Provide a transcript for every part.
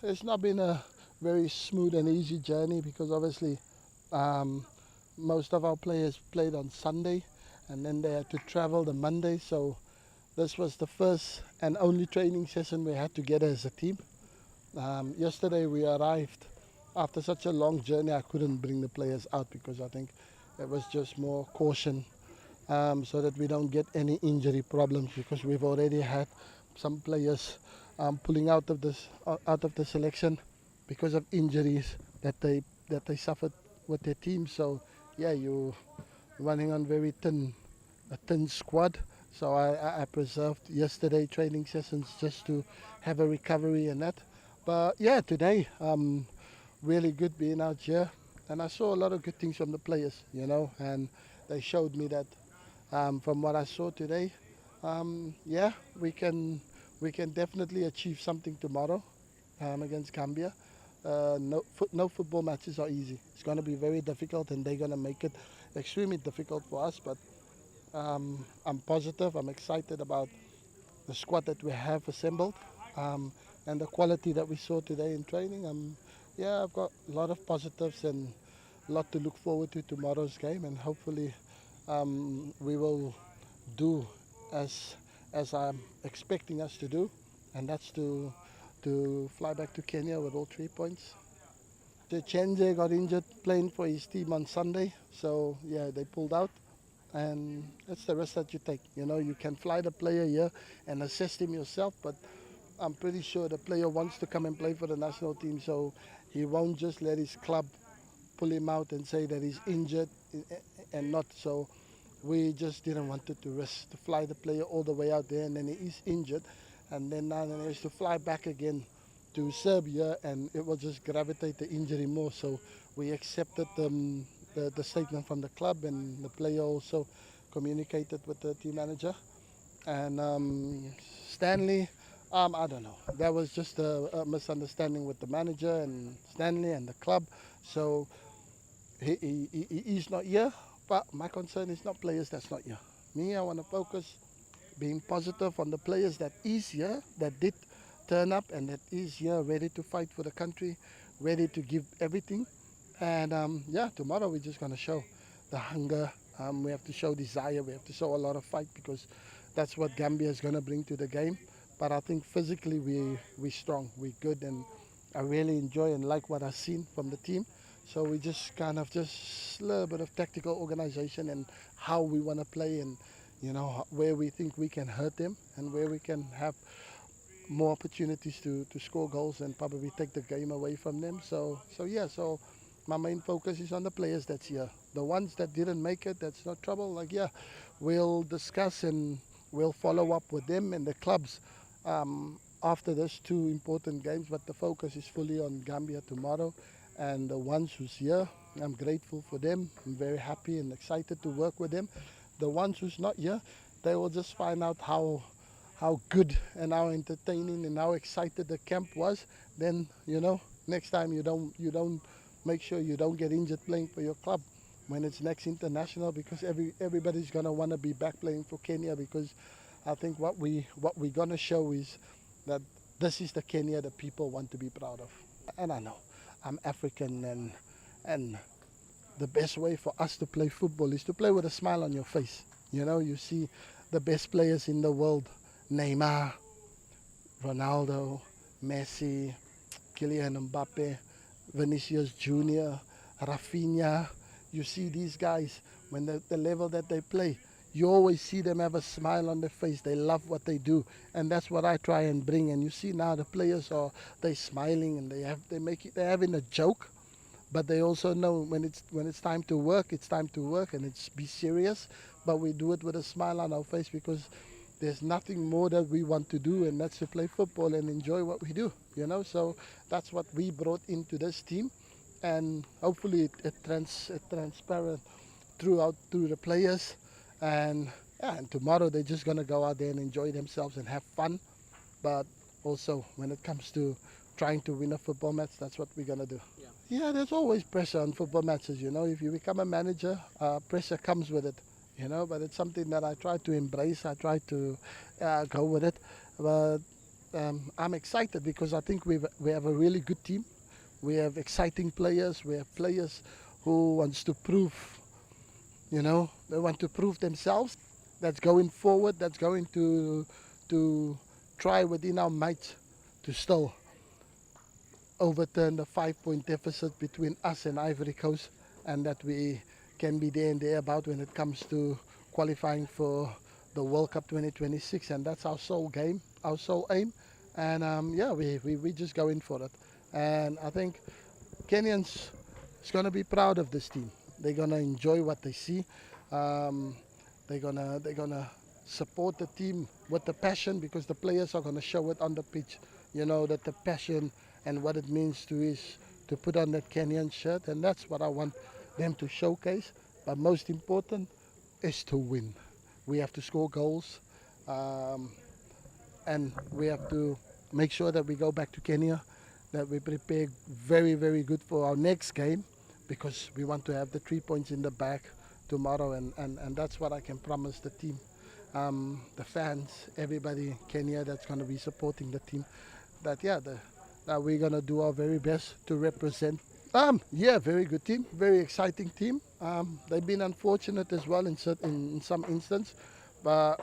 It's not been a very smooth and easy journey because obviously um, most of our players played on Sunday and then they had to travel the Monday. So this was the first and only training session we had together as a team. Yesterday we arrived after such a long journey. I couldn't bring the players out because I think it was just more caution so that we don't get any injury problems because we've already had some players pulling out of the selection because of injuries that they suffered with their team. So yeah, you running on very a thin squad. So I preserved yesterday training sessions just to have a recovery and that. But yeah, today really good being out here, and I saw a lot of good things from the players, and they showed me that from what I saw today, yeah, we can definitely achieve something tomorrow against Gambia. No football matches are easy. It's going to be very difficult, and they're going to make it extremely difficult for us. But I'm positive. I'm excited about the squad that we have assembled and the quality that we saw today in training. Yeah, I've got a lot of positives and a lot to look forward to tomorrow's game, and hopefully we will do as I'm expecting us to do, and that's to fly back to Kenya with all 3 points. The Chenze got injured playing for his team on Sunday, so yeah, they pulled out, and that's the risk that you take. You can fly the player here and assess him yourself, but I'm pretty sure the player wants to come and play for the national team, so he won't just let his club pull him out and say that he's injured and not. So we just didn't want it to risk to fly the player all the way out there, and then he is injured, and then now he has to fly back again to Serbia, and it will just gravitate the injury more. So we accepted the statement from the club, and the player also communicated with the team manager. And Stanley, I don't know. That was just a misunderstanding with the manager and Stanley and the club. So he's not here. But my concern is not players that's not here. Me, I want to focus being positive on the players that is here, that did turn up, and that is here ready to fight for the country, ready to give everything. And yeah, tomorrow we're just going to show the hunger. We have to show desire. We have to show a lot of fight because that's what Gambia is going to bring to the game. But I think physically we're strong, we're good, and I really enjoy and like what I've seen from the team. So we just kind of just a little bit of tactical organization and how we want to play, and where we think we can hurt them and where we can have more opportunities to score goals and probably take the game away from them. So yeah, so my main focus is on the players that's here. The ones that didn't make it, that's not trouble. Like yeah, we'll discuss and we'll follow up with them and the clubs after those two important games. But the focus is fully on Gambia tomorrow. And the ones who's here, I'm grateful for them. I'm very happy and excited to work with them. The ones who's not here, they will just find out how good and how entertaining and how excited the camp was. Then next time you don't make sure you don't get injured playing for your club when it's next international, because everybody's gonna want to be back playing for Kenya, because I think what we're gonna show is that this is the Kenya that people want to be proud of. And I know I'm African, and the best way for us to play football is to play with a smile on your face. You see the best players in the world: Neymar, Ronaldo, Messi, Kylian Mbappe, Vinicius Junior, Rafinha. You see these guys, when the level that they play, you always see them have a smile on their face. They love what they do, and that's what I try and bring. And you see now the players they smiling, and they're having a joke, but they also know when it's time to work, it's time to work, and it's be serious. But we do it with a smile on our face because there's nothing more that we want to do, and that's to play football and enjoy what we do. So that's what we brought into this team, and hopefully it's transparent through the players. And yeah, and tomorrow they're just gonna go out there and enjoy themselves and have fun. But also when it comes to trying to win a football match, that's what we're gonna do. Yeah, there's always pressure on football matches. If you become a manager, pressure comes with it. But it's something that I try to embrace. I try to go with it. But I'm excited because I think we have a really good team. We have exciting players. We have players who wants to prove, they want to prove themselves. That's going forward. That's going to try within our might to still overturn the 5-point deficit between us and Ivory Coast, and that we can be there and thereabout when it comes to qualifying for the World Cup 2026. And that's our sole game, our sole aim. And yeah, we just go in for it. And I think Kenyans is going to be proud of this team. They're going to enjoy what they see. They're gonna support the team with the passion, because the players are going to show it on the pitch. That the passion and what it means to put on that Kenyan shirt, and that's what I want them to showcase. But most important is to win. We have to score goals, and we have to make sure that we go back to Kenya, that we prepare very, very good for our next game, because we want to have the 3 points in the bag tomorrow, and that's what I can promise the team, the fans, everybody in Kenya that's going to be supporting the team, that that we're going to do our very best to represent. Very good team, very exciting team. They've been unfortunate as well in some instances, but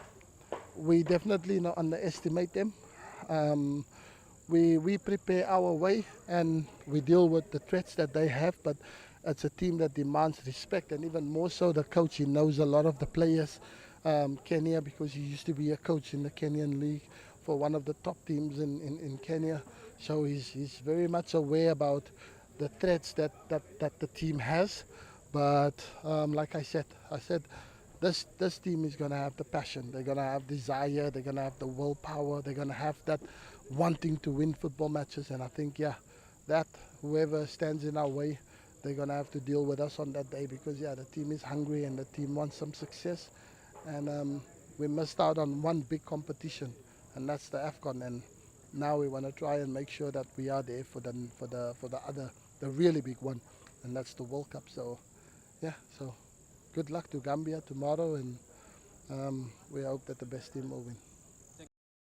we definitely not underestimate them. We prepare our way and we deal with the threats that they have, but it's a team that demands respect, and even more so the coach. He knows a lot of the players, Kenya, because he used to be a coach in the Kenyan league for one of the top teams in Kenya. So he's very much aware about the threats that the team has. But like I said, this team is going to have the passion. They're going to have desire. They're going to have the willpower. They're going to have that wanting to win football matches. And I think, that whoever stands in our way, they're going to have to deal with us on that day, because, the team is hungry and the team wants some success. And we missed out on one big competition, and that's the AFCON. And now we want to try and make sure that we are there for the really big one, and that's the World Cup. So, so good luck to Gambia tomorrow, and we hope that the best team will win.